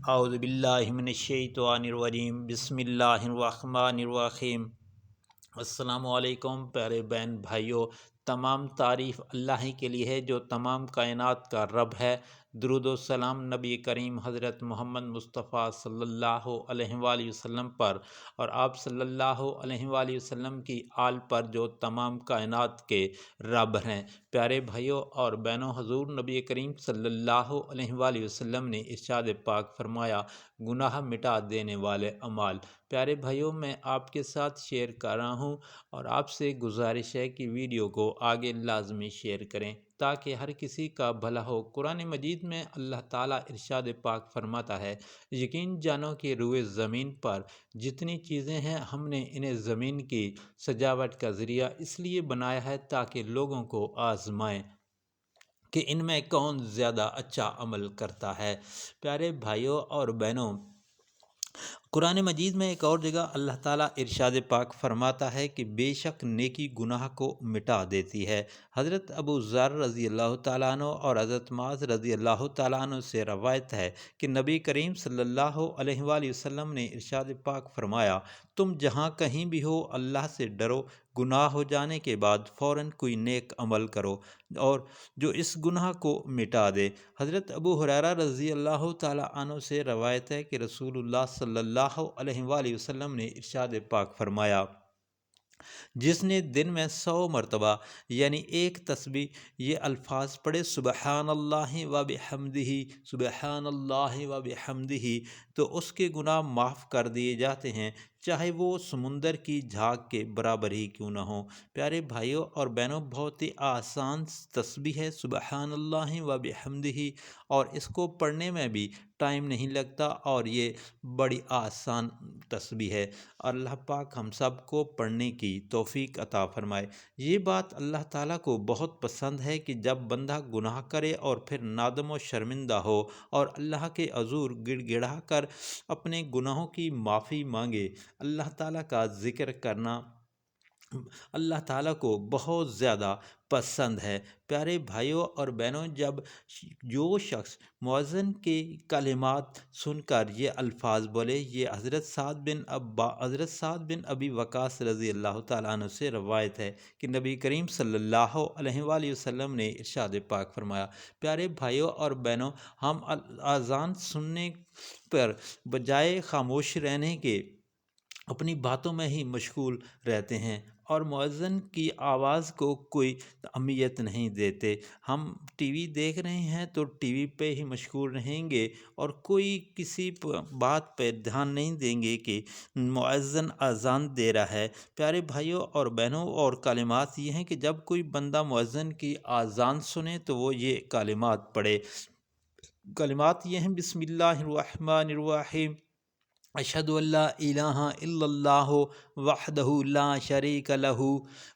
اعوذ باللہ من الشیطان الرجیم، بسم اللہ الرحمن الرحیم۔ السلام علیکم پیارے بہن بھائیوں، تمام تعریف اللہ ہی کے لیے ہے جو تمام کائنات کا رب ہے۔ درود و سلام نبی کریم حضرت محمد مصطفیٰ صلی اللہ علیہ وآلہ وسلم پر، اور آپ صلی اللہ علیہ وآلہ وسلم کی آل پر جو تمام کائنات کے رب ہیں۔ پیارے بھائیوں اور بہنوں، حضور نبی کریم صلی اللہ علیہ وآلہ وسلم نے ارشاد پاک فرمایا، گناہ مٹا دینے والے اعمال۔ پیارے بھائیوں، میں آپ کے ساتھ شیئر کر رہا ہوں اور آپ سے گزارش ہے کہ ویڈیو کو آگے لازمی شیئر کریں تاکہ ہر کسی کا بھلا ہو۔ قرآن مجید میں اللہ تعالیٰ ارشاد پاک فرماتا ہے، یقین جانو کہ روئے زمین پر جتنی چیزیں ہیں ہم نے انہیں زمین کی سجاوٹ کا ذریعہ اس لیے بنایا ہے تاکہ لوگوں کو آزمائیں کہ ان میں کون زیادہ اچھا عمل کرتا ہے۔ پیارے بھائیوں اور بہنوں، قرآن مجید میں ایک اور جگہ اللہ تعالیٰ ارشاد پاک فرماتا ہے کہ بے شک نیکی گناہ کو مٹا دیتی ہے۔ حضرت ابو ذر رضی اللہ تعالیٰ عنہ اور حضرت معاذ رضی اللہ تعالیٰ عنہ سے روایت ہے کہ نبی کریم صلی اللہ علیہ وآلہ وسلم نے ارشاد پاک فرمایا، تم جہاں کہیں بھی ہو اللہ سے ڈرو، گناہ ہو جانے کے بعد فوراً کوئی نیک عمل کرو اور جو اس گناہ کو مٹا دے۔ حضرت ابو ہریرہ رضی اللہ تعالیٰ عنہ سے روایت ہے کہ رسول اللہ صلی اللہ علیہ وآلہ وسلم نے ارشاد پاک فرمایا، جس نے دن میں 100 مرتبہ یعنی ایک تسبیح یہ الفاظ پڑھے، سبحان اللہ و بحمدہ، سبحان اللہ و بحمدہ، تو اس کے گناہ معاف کر دیے جاتے ہیں، چاہے وہ سمندر کی جھاگ کے برابر ہی کیوں نہ ہو۔ پیارے بھائیوں اور بہنوں، بہت ہی آسان تسبیح ہے سبحان اللہ و بحمدہ، اور اس کو پڑھنے میں بھی ٹائم نہیں لگتا اور یہ بڑی آسان تسبیح ہے۔ اللہ پاک ہم سب کو پڑھنے کی توفیق عطا فرمائے۔ یہ بات اللہ تعالیٰ کو بہت پسند ہے کہ جب بندہ گناہ کرے اور پھر نادم و شرمندہ ہو اور اللہ کے حضور گڑ گڑا کر اپنے گناہوں کی معافی مانگے۔ اللہ تعالیٰ کا ذکر کرنا اللہ تعالیٰ کو بہت زیادہ پسند ہے۔ پیارے بھائیوں اور بہنوں، جب جو شخص مؤذن کے کلمات سن کر یہ الفاظ بولے، یہ حضرت سعد بن ابی وقاص رضی اللہ تعالیٰ عنہ سے روایت ہے کہ نبی کریم صلی اللہ علیہ وآلہ وسلم نے ارشاد پاک فرمایا۔ پیارے بھائیوں اور بہنوں، ہم اذان سننے پر بجائے خاموش رہنے کے اپنی باتوں میں ہی مشغول رہتے ہیں اور مؤذن کی آواز کو کوئی اہمیت نہیں دیتے۔ ہم ٹی وی دیکھ رہے ہیں تو ٹی وی پہ ہی مشغول رہیں گے اور کوئی کسی بات پہ دھیان نہیں دیں گے کہ مؤذن اذان دے رہا ہے۔ پیارے بھائیوں اور بہنوں، اور کلمات یہ ہیں کہ جب کوئی بندہ مؤذن کی اذان سنے تو وہ یہ کلمات پڑھے۔ کلمات یہ ہیں، بسم اللہ الرحمن الرحیم، اشہد ان لا الہ الا اللہ وحدہ لا شریک لہ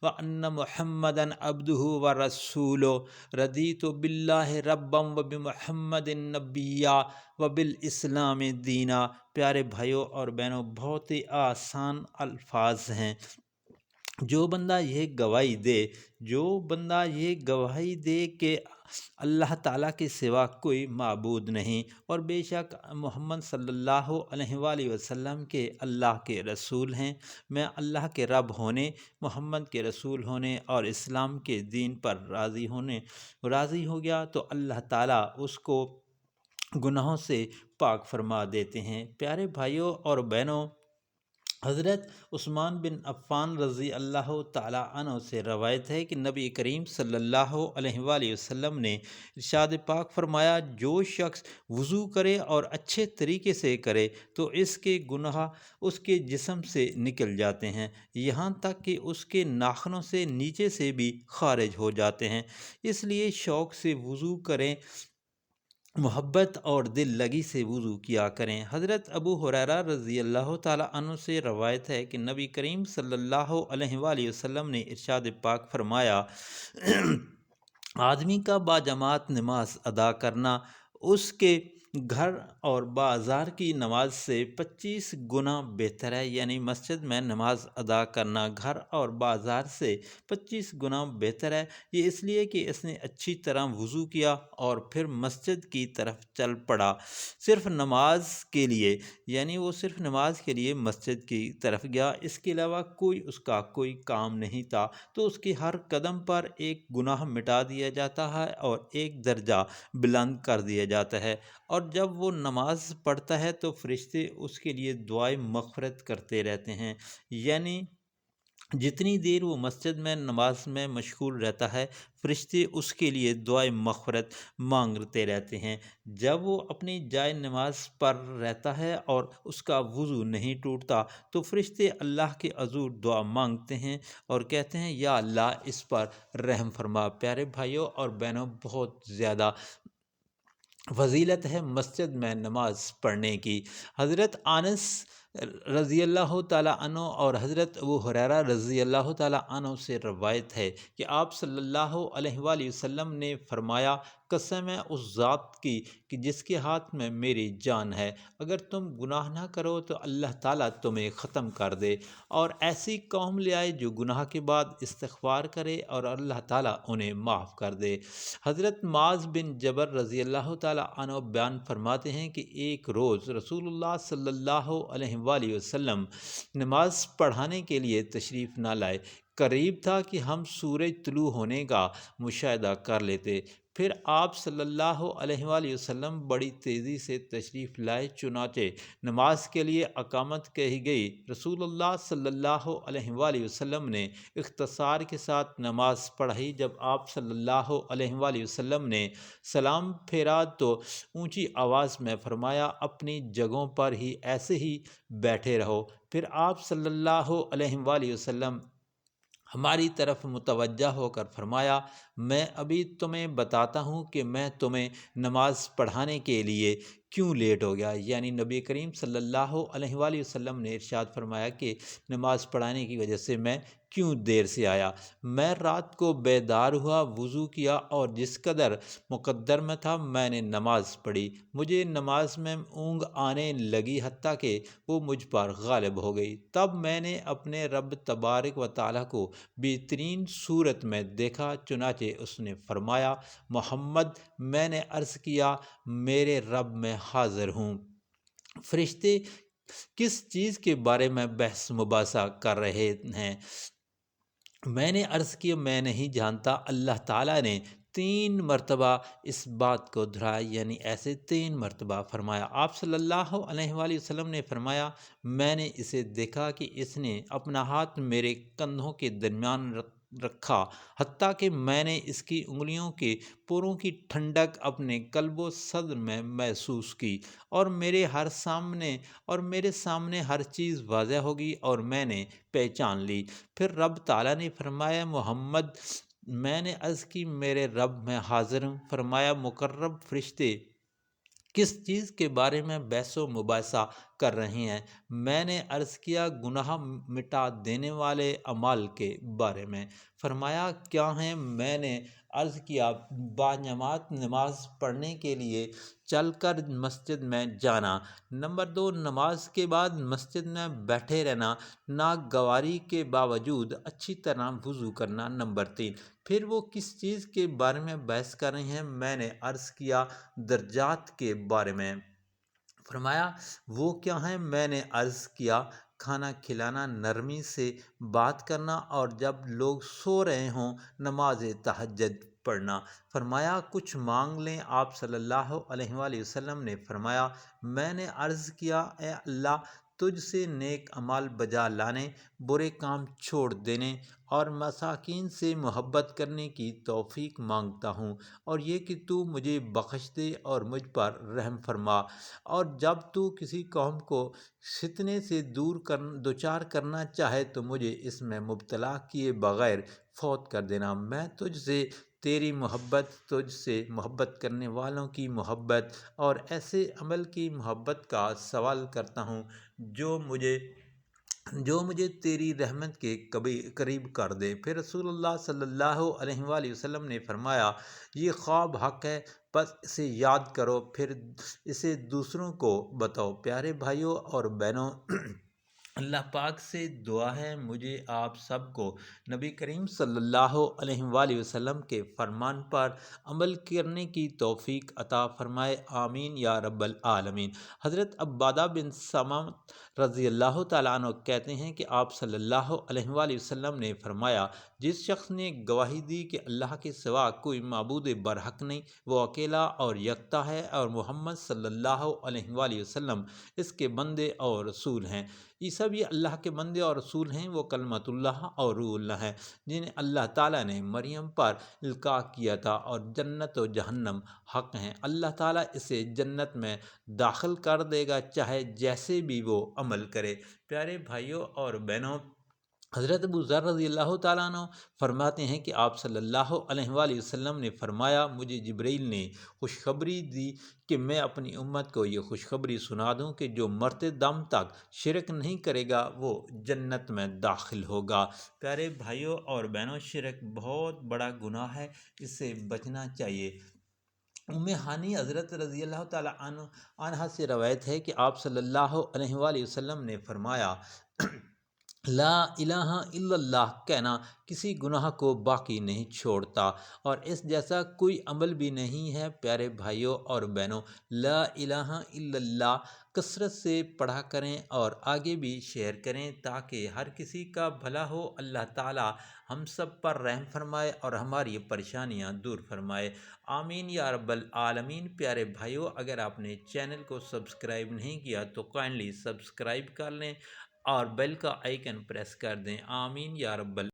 وان محمدا عبدہ ورسولہ، رضیت باللہ ربا وبمحمد نبیا وبالاسلام دینا۔ پیارے بھائیوں اور بہنوں، بہت ہی آسان الفاظ ہیں۔ جو بندہ یہ گواہی دے کہ اللہ تعالیٰ کے سوا کوئی معبود نہیں، اور بے شک محمد صلی اللہ علیہ وآلہ وسلم کے اللہ کے رسول ہیں، میں اللہ کے رب ہونے، محمد کے رسول ہونے اور اسلام کے دین پر راضی ہو گیا، تو اللہ تعالیٰ اس کو گناہوں سے پاک فرما دیتے ہیں۔ پیارے بھائیوں اور بہنوں، حضرت عثمان بن عفان رضی اللہ تعالیٰ عنہ سے روایت ہے کہ نبی کریم صلی اللہ علیہ وآلہ وسلم نے ارشاد پاک فرمایا، جو شخص وضو کرے اور اچھے طریقے سے کرے تو اس کے گناہ اس کے جسم سے نکل جاتے ہیں، یہاں تک کہ اس کے ناخنوں سے نیچے سے بھی خارج ہو جاتے ہیں۔ اس لیے شوق سے وضو کریں، محبت اور دل لگی سے وضو کیا کریں۔ حضرت ابو ہریرہ رضی اللہ تعالیٰ عنہ سے روایت ہے کہ نبی کریم صلی اللہ علیہ وآلہ وسلم نے ارشاد پاک فرمایا، آدمی کا باجماعت نماز ادا کرنا اس کے گھر اور بازار کی نماز سے 25 گنا بہتر ہے، یعنی مسجد میں نماز ادا کرنا گھر اور بازار سے 25 گنا بہتر ہے۔ یہ اس لیے کہ اس نے اچھی طرح وضو کیا اور پھر مسجد کی طرف چل پڑا، صرف نماز کے لیے، یعنی وہ صرف نماز کے لیے مسجد کی طرف گیا، اس کے علاوہ اس کا کوئی کام نہیں تھا، تو اس کی ہر قدم پر ایک گناہ مٹا دیا جاتا ہے اور ایک درجہ بلند کر دیا جاتا ہے۔ اور جب وہ نماز پڑھتا ہے تو فرشتے اس کے لیے دعائیں مغفرت کرتے رہتے ہیں، یعنی جتنی دیر وہ مسجد میں نماز میں مشغول رہتا ہے، فرشتے اس کے لیے دعائیں مغفرت مانگتے رہتے ہیں۔ جب وہ اپنی جائے نماز پر رہتا ہے اور اس کا وضو نہیں ٹوٹتا تو فرشتے اللہ کے حضور دعا مانگتے ہیں اور کہتے ہیں یا اللہ اس پر رحم فرما۔ پیارے بھائیوں اور بہنوں، بہت زیادہ فضیلت ہے مسجد میں نماز پڑھنے کی۔ حضرت انس رضی اللہ تعالیٰ عنہ اور حضرت ابو ہریرہ رضی اللہ تعالیٰ عنہ سے روایت ہے کہ آپ صلی اللہ علیہ وآلہ وسلم نے فرمایا، قسم ہے اس ذات کی کہ جس کے ہاتھ میں میری جان ہے، اگر تم گناہ نہ کرو تو اللہ تعالیٰ تمہیں ختم کر دے، اور ایسی قوم لے آئے جو گناہ کے بعد استغفار کرے اور اللہ تعالیٰ انہیں معاف کر دے۔ حضرت معاذ بن جبل رضی اللہ تعالیٰ عنہ بیان فرماتے ہیں کہ ایک روز رسول اللہ صلی اللہ علیہ وآلہ وسلم نماز پڑھانے کے لیے تشریف نہ لائے، قریب تھا کہ ہم سورج طلوع ہونے کا مشاہدہ کر لیتے، پھر آپ صلی اللہ علیہ وآلہ وسلم بڑی تیزی سے تشریف لائے، چنانچہ نماز کے لیے اقامت کہی گئی۔ رسول اللہ صلی اللہ علیہ وآلہ وسلم نے اختصار کے ساتھ نماز پڑھائی۔ جب آپ صلی اللہ علیہ وآلہ وسلم نے سلام پھیرا تو اونچی آواز میں فرمایا، اپنی جگہوں پر ہی ایسے ہی بیٹھے رہو۔ پھر آپ صلی اللہ علیہ وآلہ وسلم ہماری طرف متوجہ ہو کر فرمایا، میں ابھی تمہیں بتاتا ہوں کہ میں تمہیں نماز پڑھانے کے لیے کیوں لیٹ ہو گیا، یعنی نبی کریم صلی اللہ علیہ وآلہ وسلم نے ارشاد فرمایا کہ نماز پڑھانے کی وجہ سے میں کیوں دیر سے آیا۔ میں رات کو بیدار ہوا، وضو کیا اور جس قدر مقدر میں تھا میں نے نماز پڑھی، مجھے نماز میں اونگ آنے لگی حتیٰ کہ وہ مجھ پر غالب ہو گئی، تب میں نے اپنے رب تبارک و تعالیٰ کو بہترین صورت میں دیکھا، چنانچہ اس نے فرمایا، محمد، میں نے عرض کیا، میرے رب میں حاضر ہوں۔ فرشتے کس چیز کے بارے میں بحث مباحثہ کر رہے ہیں؟ میں نے عرض کیا، میں نہیں جانتا۔ اللہ تعالیٰ نے 3 مرتبہ اس بات کو دہرایا، یعنی ایسے 3 مرتبہ فرمایا۔ آپ صلی اللہ علیہ وآلہ وسلم نے فرمایا، میں نے اسے دیکھا کہ اس نے اپنا ہاتھ میرے کندھوں کے درمیان رکھا، حتیٰ کہ میں نے اس کی انگلیوں کے پوروں کی ٹھنڈک اپنے قلب و صدر میں محسوس کی، اور میرے سامنے ہر چیز واضح ہوگی اور میں نے پہچان لی۔ پھر رب تعالیٰ نے فرمایا، محمد، میں نے عرض کی، میرے رب میں حاضر ہوں۔ فرمایا، مقرب فرشتے کس چیز کے بارے میں بحث و مباحثہ کر رہے ہیں؟ میں نے عرض کیا، گناہ مٹا دینے والے اعمال کے بارے میں۔ فرمایا، کیا ہیں؟ میں نے عرض کیا، باجماعت نماز پڑھنے کے لیے چل کر مسجد میں جانا، نمبر 2 نماز کے بعد مسجد میں بیٹھے رہنا، ناگواری کے باوجود اچھی طرح وضو کرنا، نمبر 3۔ پھر وہ کس چیز کے بارے میں بحث کر رہے ہیں؟ میں نے عرض کیا، درجات کے بارے میں۔ فرمایا، وہ کیا ہیں؟ میں نے عرض کیا، کھانا کھلانا، نرمی سے بات کرنا، اور جب لوگ سو رہے ہوں نماز تہجد پڑھنا۔ فرمایا، کچھ مانگ لیں۔ آپ صلی اللہ علیہ وآلہ وسلم نے فرمایا، میں نے عرض کیا، اے اللہ، تجھ سے نیک اعمال بجا لانے، برے کام چھوڑ دینے اور مساکین سے محبت کرنے کی توفیق مانگتا ہوں، اور یہ کہ تو مجھے بخش دے اور مجھ پر رحم فرما، اور جب تو کسی قوم کو فتنے سے دوچار کرنا چاہے تو مجھے اس میں مبتلا کیے بغیر فوت کر دینا۔ میں تجھ سے تیری محبت، تجھ سے محبت کرنے والوں کی محبت اور ایسے عمل کی محبت کا سوال کرتا ہوں جو مجھے جو مجھے تیری رحمت کے قریب کر دے۔ پھر رسول اللہ صلی اللہ علیہ وآلہ وسلم نے فرمایا، یہ خواب حق ہے، بس اسے یاد کرو، پھر اسے دوسروں کو بتاؤ۔ پیارے بھائیوں اور بہنوں، اللہ پاک سے دعا ہے مجھے آپ سب کو نبی کریم صلی اللہ علیہ وآلہ وسلم کے فرمان پر عمل کرنے کی توفیق عطا فرمائے، آمین یا رب العالمین۔ حضرت عبادہ بن سامت رضی اللہ تعالیٰ عنہ کہتے ہیں کہ آپ صلی اللہ علیہ وآلہ وسلم نے فرمایا، جس شخص نے گواہی دی کہ اللہ کے سوا کوئی معبود برحق نہیں، وہ اکیلا اور یکتا ہے، اور محمد صلی اللہ علیہ وآلہ وسلم اس کے بندے اور رسول ہیں۔ یہ سب یہ اللہ کے بندے اور رسول ہیں، وہ کلمت اللہ اور روح اللہ ہیں، جنہیں اللہ تعالیٰ نے مریم پر القاء کیا تھا، اور جنت و جہنم حق ہیں۔ اللہ تعالیٰ اسے جنت میں داخل کر دے گا، چاہے جیسے بھی وہ عمل کرے۔ پیارے بھائیوں اور بہنوں، حضرت ابو ذر رضی اللہ تعالیٰ عنہ فرماتے ہیں کہ آپ صلی اللہ علیہ وآلہ وسلم نے فرمایا، مجھے جبرائیل نے خوشخبری دی کہ میں اپنی امت کو یہ خوشخبری سنا دوں کہ جو مرتے دم تک شرک نہیں کرے گا وہ جنت میں داخل ہوگا۔ پیارے بھائیوں اور بہنوں، شرک بہت بڑا گناہ ہے، اس سے بچنا چاہیے۔ ہانی حضرت رضی اللہ تعالیٰ عنہ سے روایت ہے کہ آپ صلی اللہ علیہ وآلہ وسلم نے فرمایا، لا الہ الا اللہ کہنا کسی گناہ کو باقی نہیں چھوڑتا، اور اس جیسا کوئی عمل بھی نہیں ہے۔ پیارے بھائیوں اور بہنوں، لا الہ الا اللہ کثرت سے پڑھا کریں اور آگے بھی شیئر کریں تاکہ ہر کسی کا بھلا ہو۔ اللہ تعالی ہم سب پر رحم فرمائے اور ہماری پریشانیاں دور فرمائے، آمین یا رب العالمین۔ پیارے بھائیوں، اگر آپ نے چینل کو سبسکرائب نہیں کیا تو کائنڈلی سبسکرائب کر لیں اور بیل کا آئیکن پریس کر دیں، آمین یا رب العالمین۔